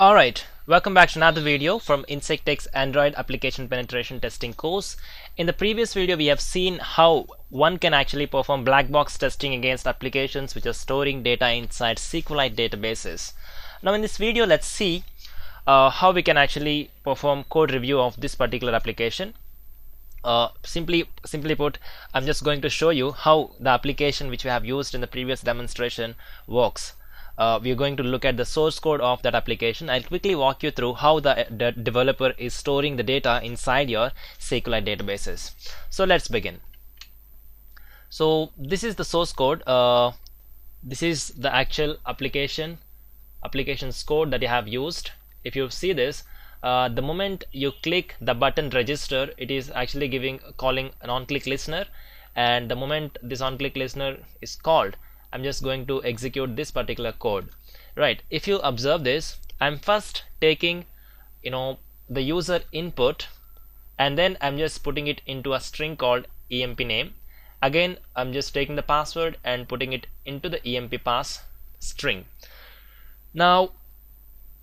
Alright, welcome back to another video from Insectech's Android Application Penetration Testing course. In the previous video we have seen how one can actually perform black box testing against applications which are storing data inside SQLITE databases. Now in this video let's see how we can actually perform code review of this particular application. Simply put, I'm just going to show you how the application which we have used in the previous demonstration works. We are going to look at the source code of that application. I'll quickly walk you through how the developer is storing the data inside your SQLITE databases. So let's begin. So this is the source code. This is the actual application's code that you have used. If you see this, the moment you click the button register, it is actually calling an on-click listener, and the moment this on-click listener is called, I'm just going to execute this particular code. Right, if you observe this, I'm first taking the user input, and then I'm just putting it into a string called emp name. Again, I'm just taking the password and putting it into the emp pass string. Now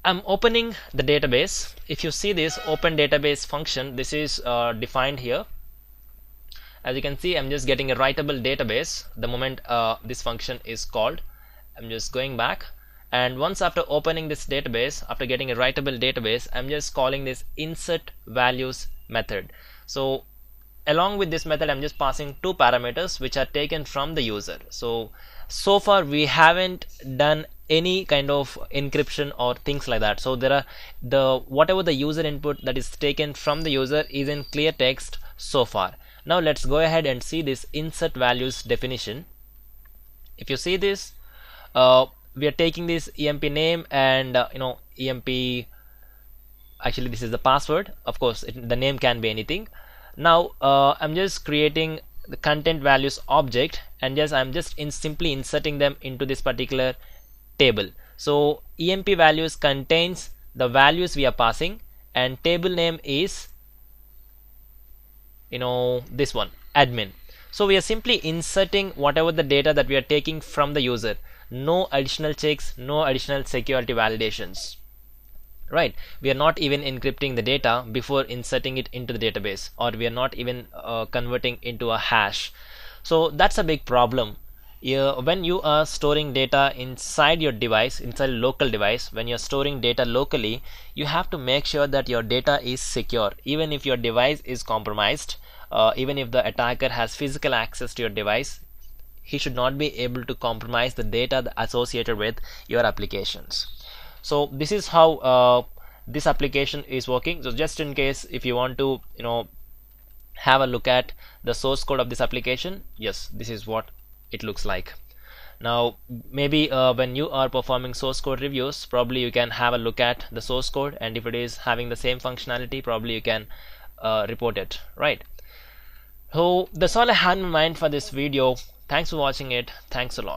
I'm opening the database. If you see this open database function, this is defined here. As you can see, I'm just getting a writable database the moment this function is called. I'm just going back, and once after opening this database, after getting a writable database, I'm just calling this insert values method. So along with this method, I'm just passing two parameters which are taken from the user. So far we haven't done any kind of encryption or things like that. So there are whatever the user input that is taken from the user is in clear text so far. Now let's go ahead and see this insert values definition. If you see this, we are taking this emp name and emp, actually this is the password. Of course the name can be anything. Now I'm just creating the content values object, and I'm just simply inserting them into this particular table. So emp values contains the values we are passing, and table name is this one, admin. So we are simply inserting whatever the data that we are taking from the user. No additional checks, no additional security validations. Right, we are not even encrypting the data before inserting it into the database, or we are not even converting into a hash. So that's a big problem. When you are storing data inside your device, inside a local device, when you're storing data locally, you have to make sure that your data is secure. Even if your device is compromised, even if the attacker has physical access to your device, he should not be able to compromise the data associated with your applications. So this is how this application is working. So just in case if you want to have a look at the source code of this application, yes, this is what it looks like. Now maybe when you are performing source code reviews, probably you can have a look at the source code, and if it is having the same functionality, probably you can report it. Right, so that's all I had in mind for this video. Thanks for watching it. Thanks a lot.